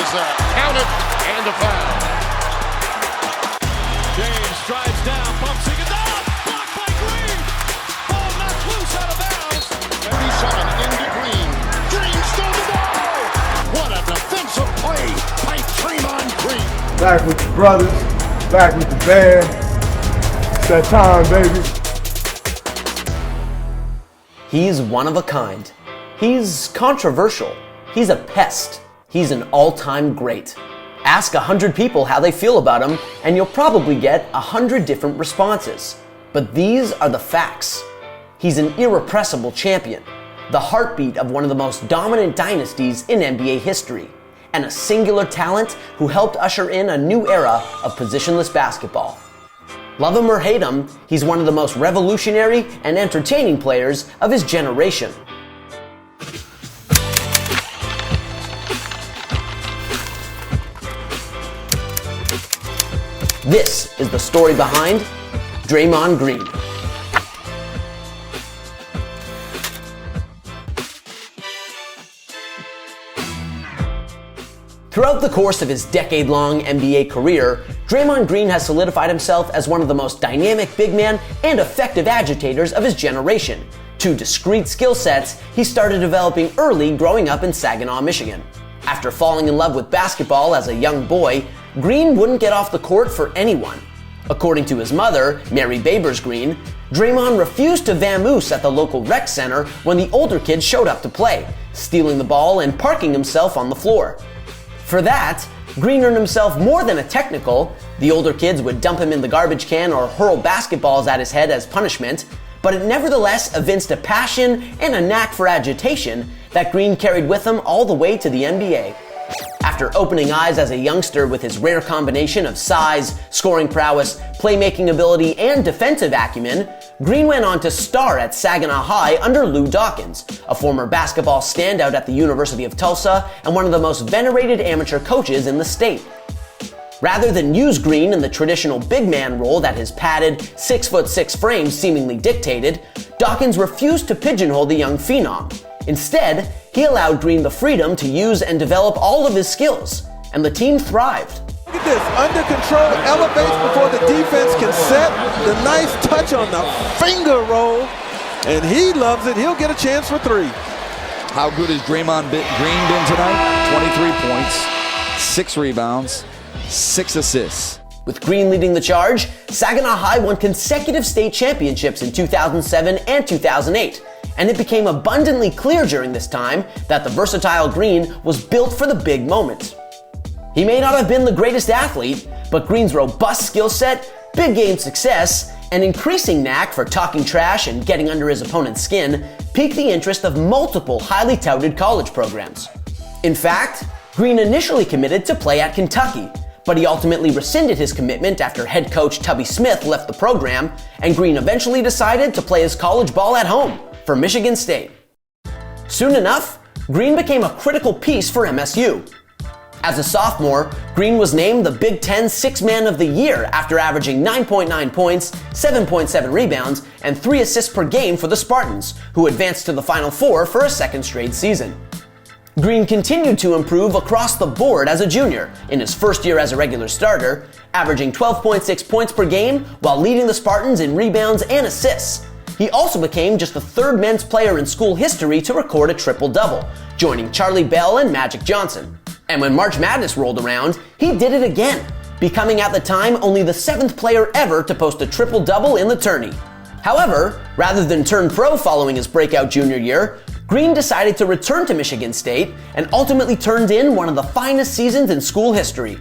counted and a foul. James drives down, bumps it down, blocked by Green. Ball knocked loose out of bounds. 37 into Green. Green stole the ball. What a defensive play by Draymond Green. Back with the brothers, back with the band. It's that time, baby. He's one of a kind. He's controversial. He's a pest. He's an all-time great. Ask 100 people how they feel about him, and you'll probably get 100 different responses. But these are the facts. He's an irrepressible champion, the heartbeat of one of the most dominant dynasties in NBA history, and a singular talent who helped usher in a new era of positionless basketball. Love him or hate him, he's one of the most revolutionary and entertaining players of his generation. This is the story behind Draymond Green. Throughout the course of his decade-long NBA career, Draymond Green has solidified himself as one of the most dynamic big man and effective agitators of his generation. Two discrete skill sets he started developing early growing up in Saginaw, Michigan. After falling in love with basketball as a young boy, Green wouldn't get off the court for anyone. According to his mother, Mary Babers Green, Draymond refused to vamoose at the local rec center when the older kids showed up to play, stealing the ball and parking himself on the floor. For that, Green earned himself more than a technical. The older kids would dump him in the garbage can or hurl basketballs at his head as punishment, but it nevertheless evinced a passion and a knack for agitation that Green carried with him all the way to the NBA. After opening eyes as a youngster with his rare combination of size, scoring prowess, playmaking ability, and defensive acumen, Green went on to star at Saginaw High under Lou Dawkins, a former basketball standout at the University of Tulsa and one of the most venerated amateur coaches in the state. Rather than use Green in the traditional big man role that his padded, 6'6" frame seemingly dictated, Dawkins refused to pigeonhole the young phenom. Instead, he allowed Green the freedom to use and develop all of his skills, and the team thrived. Look at this, under control, elevates before the defense can set, the nice touch on the finger roll, and he loves it. He'll get a chance for three. How good has Draymond Green been tonight? 23 points, 6 rebounds, 6 assists. With Green leading the charge, Saginaw High won consecutive state championships in 2007 and 2008, and it became abundantly clear during this time that the versatile Green was built for the big moment. He may not have been the greatest athlete, but Green's robust skill set, big game success, and increasing knack for talking trash and getting under his opponent's skin piqued the interest of multiple highly touted college programs. In fact, Green initially committed to play at Kentucky, but he ultimately rescinded his commitment after head coach Tubby Smith left the program, and Green eventually decided to play his college ball at home for Michigan State. Soon enough, Green became a critical piece for MSU. As a sophomore, Green was named the Big Ten Sixth Man of the Year after averaging 9.9 points, 7.7 rebounds, and 3 assists per game for the Spartans, who advanced to the Final Four for a second straight season. Green continued to improve across the board as a junior in his first year as a regular starter, averaging 12.6 points per game while leading the Spartans in rebounds and assists. He also became just the third men's player in school history to record a triple-double, joining Charlie Bell and Magic Johnson. And when March Madness rolled around, he did it again, becoming at the time only the 7th player ever to post a triple-double in the tourney. However, rather than turn pro following his breakout junior year, Green decided to return to Michigan State and ultimately turned in one of the finest seasons in school history.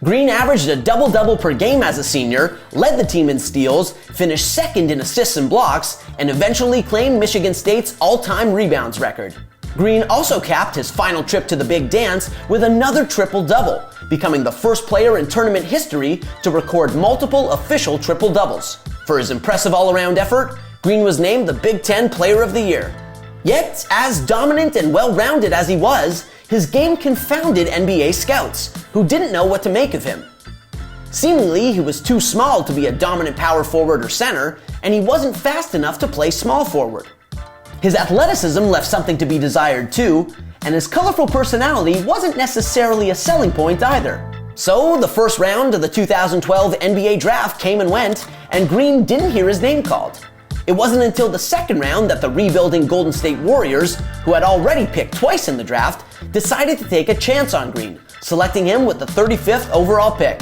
Green averaged a double-double per game as a senior, led the team in steals, finished second in assists and blocks, and eventually claimed Michigan State's all-time rebounds record. Green also capped his final trip to the Big Dance with another triple-double, becoming the first player in tournament history to record multiple official triple-doubles. For his impressive all-around effort, Green was named the Big Ten Player of the Year. Yet, as dominant and well-rounded as he was, his game confounded NBA scouts, who didn't know what to make of him. Seemingly, he was too small to be a dominant power forward or center, and he wasn't fast enough to play small forward. His athleticism left something to be desired too, and his colorful personality wasn't necessarily a selling point either. So the first round of the 2012 NBA draft came and went, and Green didn't hear his name called. It wasn't until the second round that the rebuilding Golden State Warriors, who had already picked twice in the draft, decided to take a chance on Green, selecting him with the 35th overall pick.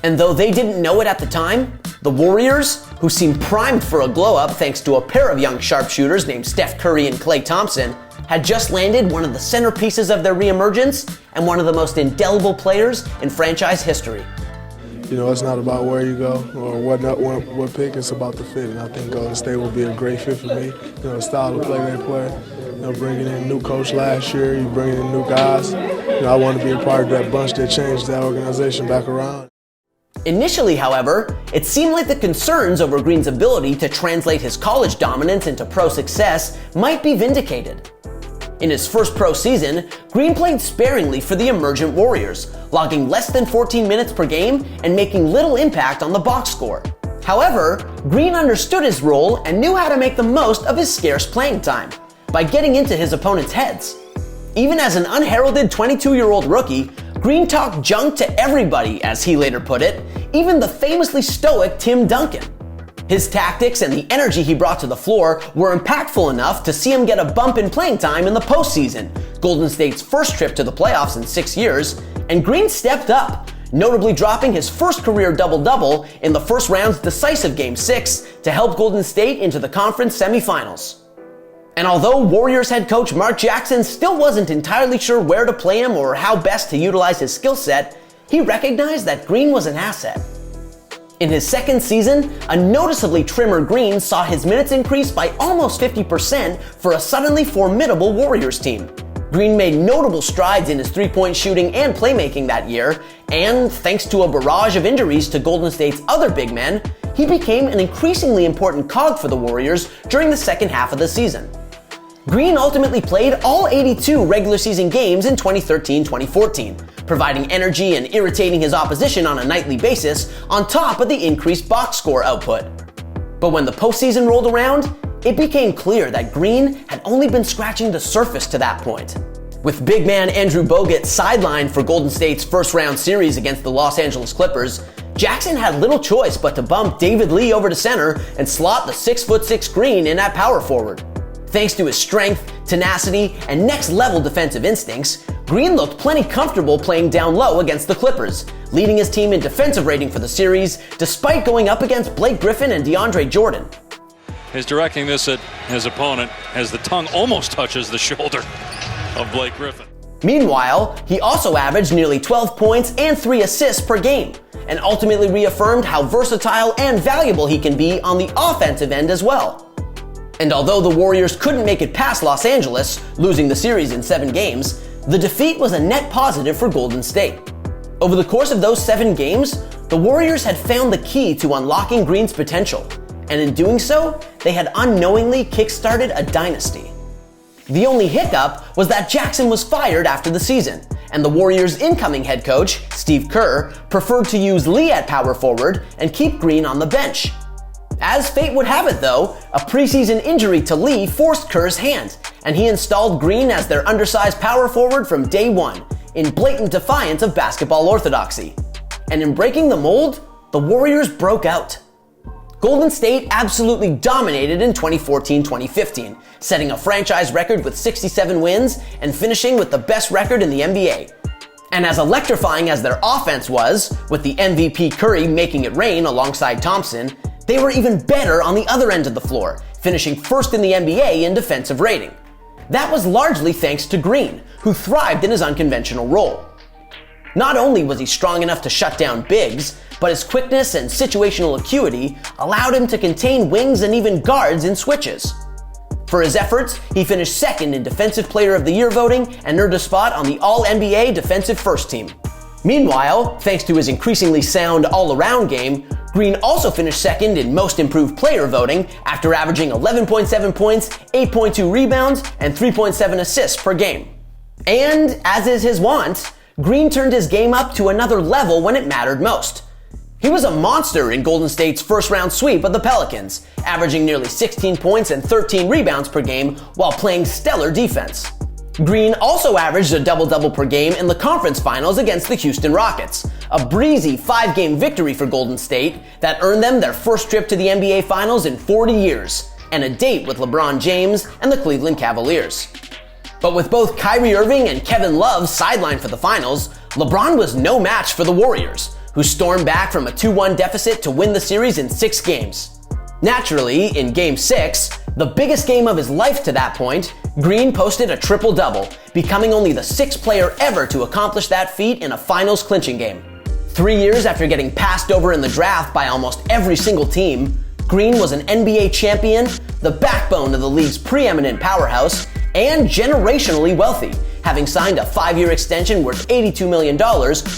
And though they didn't know it at the time, the Warriors, who seemed primed for a glow-up thanks to a pair of young sharpshooters named Steph Curry and Klay Thompson, had just landed one of the centerpieces of their reemergence and one of the most indelible players in franchise history. You know, it's not about where you go or what pick, it's about the fit. And I think Golden State will be a great fit for me. You know, the style of play they play, you know, bringing in a new coach last year, you bringing in new guys. You know, I want to be a part of that bunch that changed that organization back around. Initially, however, it seemed like the concerns over Green's ability to translate his college dominance into pro success might be vindicated. In his first pro season, Green played sparingly for the emergent Warriors, logging less than 14 minutes per game and making little impact on the box score. However, Green understood his role and knew how to make the most of his scarce playing time by getting into his opponent's heads. Even as an unheralded 22-year-old rookie, Green talked junk to everybody, as he later put it, even the famously stoic Tim Duncan. His tactics and the energy he brought to the floor were impactful enough to see him get a bump in playing time in the postseason, Golden State's first trip to the playoffs in 6 years, and Green stepped up, notably dropping his first career double-double in the first round's decisive Game 6 to help Golden State into the conference semifinals. And although Warriors head coach Mark Jackson still wasn't entirely sure where to play him or how best to utilize his skill set, he recognized that Green was an asset. In his second season, a noticeably trimmer Green saw his minutes increase by almost 50% for a suddenly formidable Warriors team. Green made notable strides in his three-point shooting and playmaking that year, and thanks to a barrage of injuries to Golden State's other big men, he became an increasingly important cog for the Warriors during the second half of the season. Green ultimately played all 82 regular season games in 2013-2014, providing energy and irritating his opposition on a nightly basis on top of the increased box score output. But when the postseason rolled around, it became clear that Green had only been scratching the surface to that point. With big man Andrew Bogut sidelined for Golden State's first round series against the Los Angeles Clippers, Jackson had little choice but to bump David Lee over to center and slot the 6'6" Green in at power forward. Thanks to his strength, tenacity, and next-level defensive instincts, Green looked plenty comfortable playing down low against the Clippers, leading his team in defensive rating for the series despite going up against Blake Griffin and DeAndre Jordan. He's directing this at his opponent as the tongue almost touches the shoulder of Blake Griffin. Meanwhile, he also averaged nearly 12 points and 3 assists per game, and ultimately reaffirmed how versatile and valuable he can be on the offensive end as well. And although the Warriors couldn't make it past Los Angeles, losing the series in 7 games, the defeat was a net positive for Golden State. Over the course of those 7 games, the Warriors had found the key to unlocking Green's potential, and in doing so, they had unknowingly kick-started a dynasty. The only hiccup was that Jackson was fired after the season, and the Warriors' incoming head coach, Steve Kerr, preferred to use Lee at power forward and keep Green on the bench. As fate would have it though, a preseason injury to Lee forced Kerr's hand, and he installed Green as their undersized power forward from day one, in blatant defiance of basketball orthodoxy. And in breaking the mold, the Warriors broke out. Golden State absolutely dominated in 2014-2015, setting a franchise record with 67 wins and finishing with the best record in the NBA. And as electrifying as their offense was, with the MVP Curry making it rain alongside Thompson, they were even better on the other end of the floor, finishing first in the NBA in defensive rating. That was largely thanks to Green, who thrived in his unconventional role. Not only was he strong enough to shut down bigs, but his quickness and situational acuity allowed him to contain wings and even guards in switches. For his efforts, he finished second in Defensive Player of the Year voting and earned a spot on the All-NBA Defensive First Team. Meanwhile, thanks to his increasingly sound all-around game, Green also finished second in Most Improved Player voting after averaging 11.7 points, 8.2 rebounds, and 3.7 assists per game. And, as is his wont, Green turned his game up to another level when it mattered most. He was a monster in Golden State's first-round sweep of the Pelicans, averaging nearly 16 points and 13 rebounds per game while playing stellar defense. Green also averaged a double-double per game in the conference finals against the Houston Rockets, a breezy 5-game victory for Golden State that earned them their first trip to the NBA Finals in 40 years, and a date with LeBron James and the Cleveland Cavaliers. But with both Kyrie Irving and Kevin Love sidelined for the finals, LeBron was no match for the Warriors, who stormed back from a 2-1 deficit to win the series in 6 games. Naturally, in Game 6, the biggest game of his life to that point, Green posted a triple-double, becoming only the 6th player ever to accomplish that feat in a finals clinching game. 3 years after getting passed over in the draft by almost every single team, Green was an NBA champion, the backbone of the league's preeminent powerhouse, and generationally wealthy, having signed a 5-year extension worth $82 million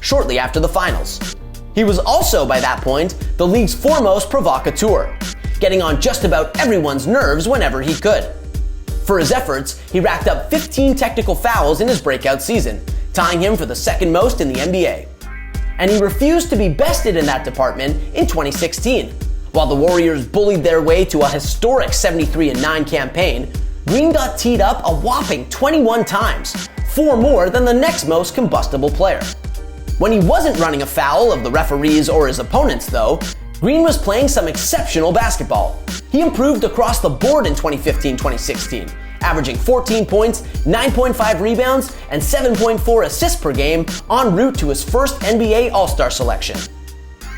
shortly after the finals. He was also, by that point, the league's foremost provocateur, getting on just about everyone's nerves whenever he could. For his efforts, he racked up 15 technical fouls in his breakout season, tying him for the 2nd most in the NBA. And he refused to be bested in that department in 2016. While the Warriors bullied their way to a historic 73-9 campaign, Green got teed up a whopping 21 times, 4 more than the next most combustible player. When he wasn't running afoul of the referees or his opponents, though, Green was playing some exceptional basketball. He improved across the board in 2015-2016, averaging 14 points, 9.5 rebounds, and 7.4 assists per game en route to his first NBA All-Star selection.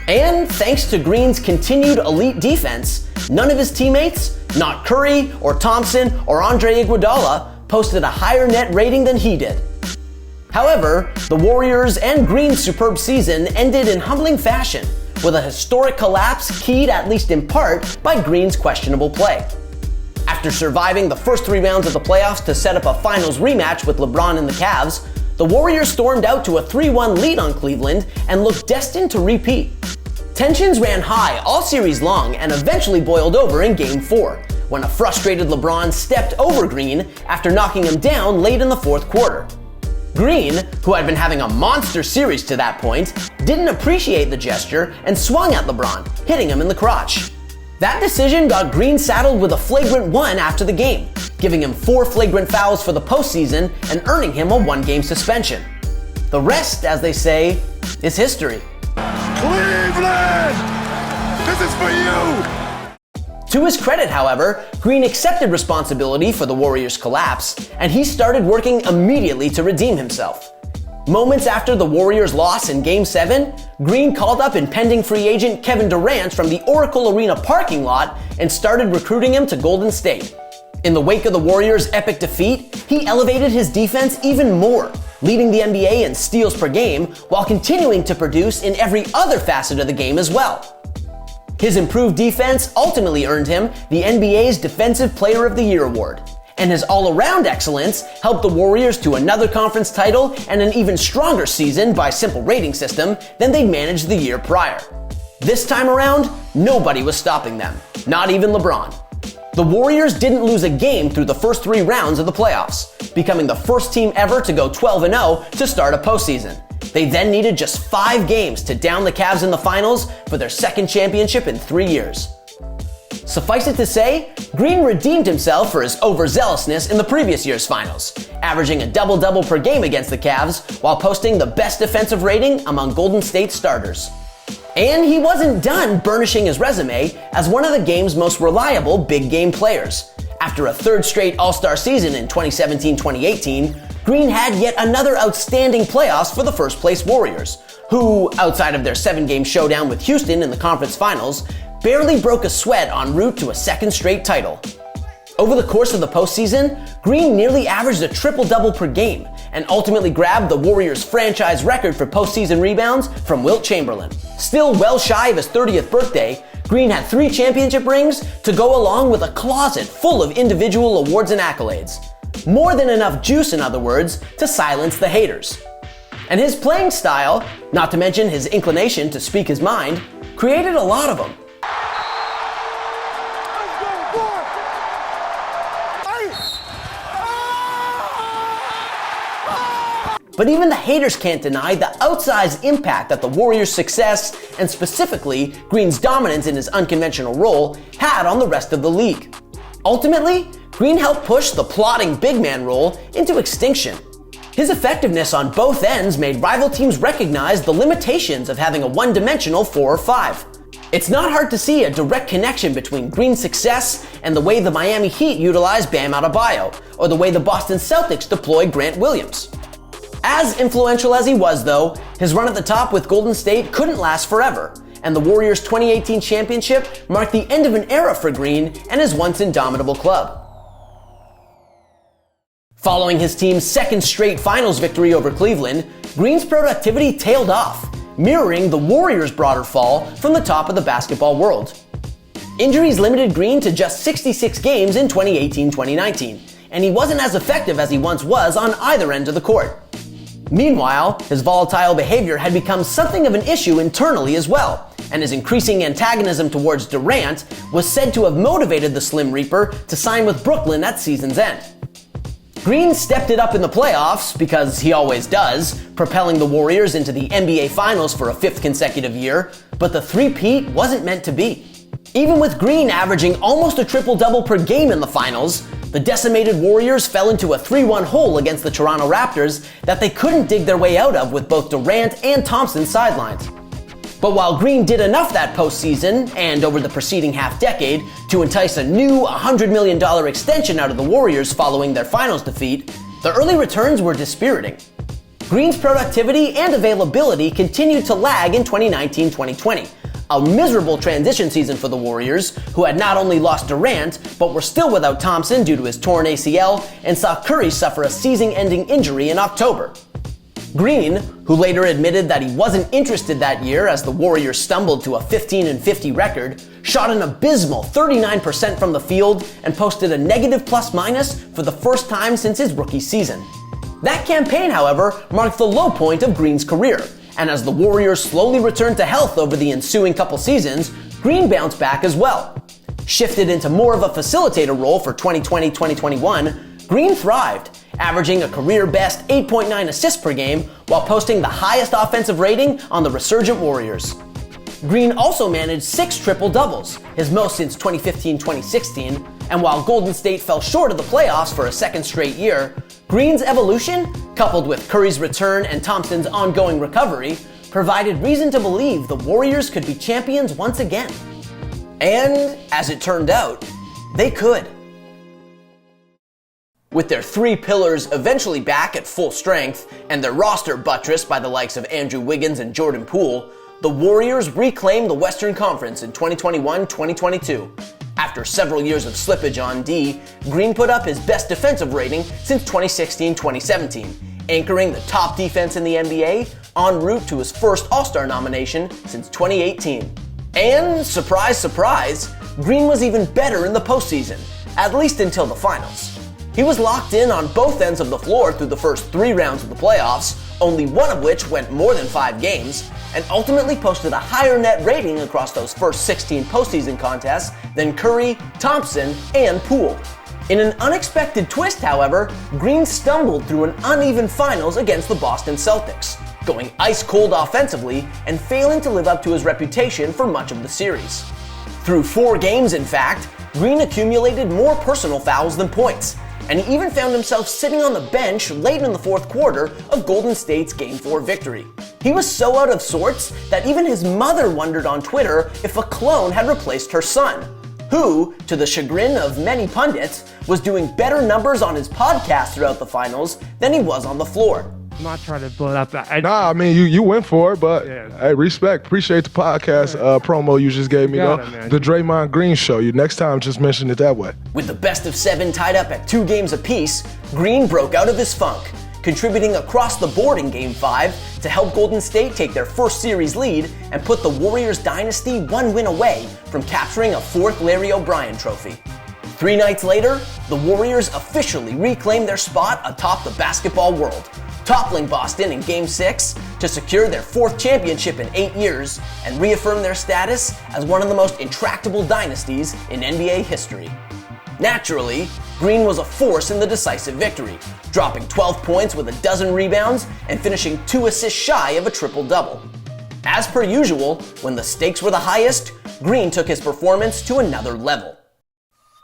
And thanks to Green's continued elite defense, none of his teammates, not Curry or Thompson or Andre Iguodala, posted a higher net rating than he did. However, the Warriors and Green's superb season ended in humbling fashion, with a historic collapse keyed at least in part by Green's questionable play. After surviving the first 3 rounds of the playoffs to set up a finals rematch with LeBron and the Cavs, the Warriors stormed out to a 3-1 lead on Cleveland and looked destined to repeat. Tensions ran high all series long and eventually boiled over in Game 4, when a frustrated LeBron stepped over Green after knocking him down late in the 4th quarter. Green, who had been having a monster series to that point, didn't appreciate the gesture and swung at LeBron, hitting him in the crotch. That decision got Green saddled with a flagrant 1 after the game, giving him 4 flagrant fouls for the postseason and earning him a 1-game suspension. The rest, as they say, is history. Cleveland! This is for you! To his credit, however, Green accepted responsibility for the Warriors' collapse, and he started working immediately to redeem himself. Moments after the Warriors' loss in Game 7, Green called up impending free agent Kevin Durant from the Oracle Arena parking lot and started recruiting him to Golden State. In the wake of the Warriors' epic defeat, he elevated his defense even more, leading the NBA in steals per game while continuing to produce in every other facet of the game as well. His improved defense ultimately earned him the NBA's Defensive Player of the Year award, and his all-around excellence helped the Warriors to another conference title and an even stronger season by simple rating system than they'd managed the year prior. This time around, nobody was stopping them, not even LeBron. The Warriors didn't lose a game through the first 3 rounds of the playoffs, becoming the first team ever to go 12-0 to start a postseason. They then needed just 5 games to down the Cavs in the finals for their 2nd championship in 3 years. Suffice it to say, Green redeemed himself for his overzealousness in the previous year's finals, averaging a double-double per game against the Cavs while posting the best defensive rating among Golden State starters. And he wasn't done burnishing his resume as one of the game's most reliable big game players. After a 3rd straight All-Star season in 2017-2018, Green had yet another outstanding playoffs for the first-place Warriors, who, outside of their 7-game showdown with Houston in the conference finals, barely broke a sweat en route to a 2nd straight title. Over the course of the postseason, Green nearly averaged a triple-double per game and ultimately grabbed the Warriors' franchise record for postseason rebounds from Wilt Chamberlain. Still well shy of his 30th birthday, Green had 3 championship rings to go along with a closet full of individual awards and accolades. More than enough juice, in other words, to silence the haters. And his playing style, not to mention his inclination to speak his mind, created a lot of them. But even the haters can't deny the outsized impact that the Warriors' success, and specifically Green's dominance in his unconventional role, had on the rest of the league. Ultimately, Green helped push the plodding big man role into extinction. His effectiveness on both ends made rival teams recognize the limitations of having a one-dimensional 4 or 5. It's not hard to see a direct connection between Green's success and the way the Miami Heat utilized Bam Adebayo, or the way the Boston Celtics deployed Grant Williams. As influential as he was, though, his run at the top with Golden State couldn't last forever, and the Warriors' 2018 championship marked the end of an era for Green and his once indomitable club. Following his team's second straight finals victory over Cleveland, Green's productivity tailed off, mirroring the Warriors' broader fall from the top of the basketball world. Injuries limited Green to just 66 games in 2018-2019, and he wasn't as effective as he once was on either end of the court. Meanwhile, his volatile behavior had become something of an issue internally as well, and his increasing antagonism towards Durant was said to have motivated the Slim Reaper to sign with Brooklyn at season's end. Green stepped it up in the playoffs, because he always does, propelling the Warriors into the NBA Finals for a 5th consecutive year, but the three-peat wasn't meant to be. Even with Green averaging almost a triple-double per game in the finals, the decimated Warriors fell into a 3-1 hole against the Toronto Raptors that they couldn't dig their way out of with both Durant and Thompson sidelined. But while Green did enough that postseason, and over the preceding half-decade, to entice a new $100 million extension out of the Warriors following their finals defeat, the early returns were dispiriting. Green's productivity and availability continued to lag in 2019-2020, a miserable transition season for the Warriors, who had not only lost Durant, but were still without Thompson due to his torn ACL, and saw Curry suffer a season-ending injury in October. Green, who later admitted that he wasn't interested that year as the Warriors stumbled to a 15-50 record, shot an abysmal 39% from the field and posted a negative plus-minus for the first time since his rookie season. That campaign, however, marked the low point of Green's career, and as the Warriors slowly returned to health over the ensuing couple seasons, Green bounced back as well. Shifted into more of a facilitator role for 2020-2021, Green thrived, averaging a career-best 8.9 assists per game while posting the highest offensive rating on the resurgent Warriors. Green also managed 6 triple-doubles, his most since 2015-2016, and while Golden State fell short of the playoffs for a second straight year, Green's evolution, coupled with Curry's return and Thompson's ongoing recovery, provided reason to believe the Warriors could be champions once again. And, as it turned out, they could. With their 3 pillars eventually back at full strength, and their roster buttressed by the likes of Andrew Wiggins and Jordan Poole, the Warriors reclaimed the Western Conference in 2021-2022. After several years of slippage on D, Green put up his best defensive rating since 2016-2017, anchoring the top defense in the NBA, en route to his first All-Star nomination since 2018. And, surprise, surprise, Green was even better in the postseason, at least until the finals. He was locked in on both ends of the floor through the first 3 rounds of the playoffs, only one of which went more than 5 games, and ultimately posted a higher net rating across those first 16 postseason contests than Curry, Thompson, and Poole. In an unexpected twist, however, Green stumbled through an uneven finals against the Boston Celtics, going ice-cold offensively and failing to live up to his reputation for much of the series. Through 4 games, in fact, Green accumulated more personal fouls than points, and he even found himself sitting on the bench late in the 4th quarter of Golden State's Game 4 victory. He was so out of sorts that even his mother wondered on Twitter if a clone had replaced her son, who, to the chagrin of many pundits, was doing better numbers on his podcast throughout the finals than he was on the floor. I'm not trying to blow it up. Nah, I mean, you went for it, but hey, respect. Appreciate the podcast promo you just gave me, though. The Draymond Green Show. Next time, just mention it that way. With the best of 7 tied up at 2 games apiece, Green broke out of his funk, contributing across the board in Game 5 to help Golden State take their first series lead and put the Warriors dynasty 1 win away from capturing a 4th Larry O'Brien trophy. 3 nights later, the Warriors officially reclaimed their spot atop the basketball world, toppling Boston in Game 6 to secure their 4th championship in 8 years and reaffirm their status as one of the most intractable dynasties in NBA history. Naturally, Green was a force in the decisive victory, dropping 12 points with a dozen rebounds and finishing 2 assists shy of a triple-double. As per usual, when the stakes were the highest, Green took his performance to another level.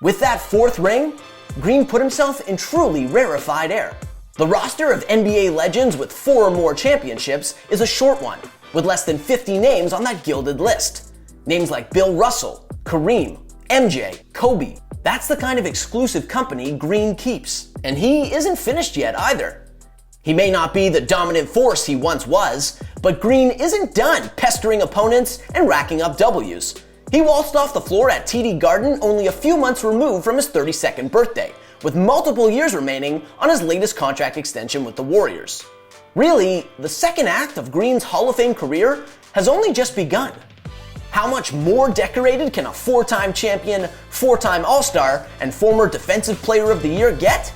With that 4th ring, Green put himself in truly rarefied air. The roster of NBA legends with 4 or more championships is a short one, with less than 50 names on that gilded list. Names like Bill Russell, Kareem, MJ, Kobe. That's the kind of exclusive company Green keeps. And he isn't finished yet either. He may not be the dominant force he once was, but Green isn't done pestering opponents and racking up W's. He waltzed off the floor at TD Garden only a few months removed from his 32nd birthday, with multiple years remaining on his latest contract extension with the Warriors. Really, the second act of Green's Hall of Fame career has only just begun. How much more decorated can a 4-time champion, 4-time All-Star, and former Defensive Player of the Year get?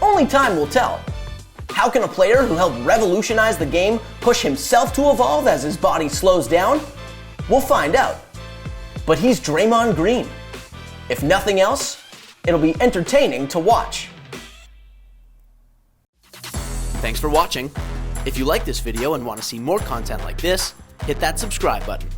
Only time will tell. How can a player who helped revolutionize the game push himself to evolve as his body slows down? We'll find out. But he's Draymond Green. If nothing else, it'll be entertaining to watch. Thanks for watching. If you like this video and want to see more content like this, hit that subscribe button.